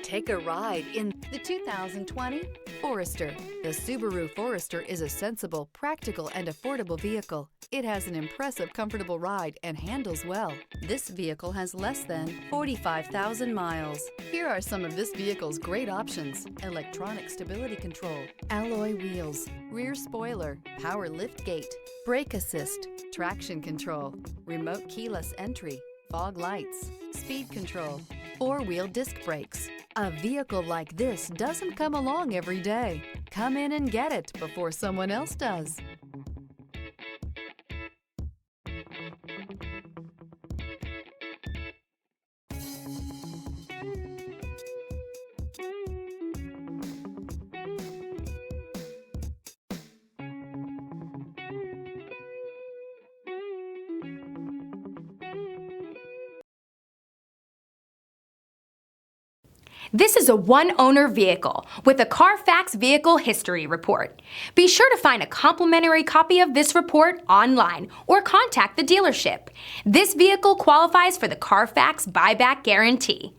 Take a ride in the 2020 Forester. The Subaru Forester is a sensible, practical, and affordable vehicle. It has an impressive, comfortable ride and handles well. This vehicle has less than 45,000 miles. Here are some of this vehicle's great options: electronic stability control, alloy wheels, rear spoiler, power lift gate, brake assist, traction control, remote keyless entry, fog lights, speed control, four-wheel disc brakes. A vehicle like this doesn't come along every day. Come in and get it before someone else does. This is a one-owner vehicle with a CARFAX Vehicle History Report. Be sure to find a complimentary copy of this report online or contact the dealership. This vehicle qualifies for the CARFAX Buyback Guarantee.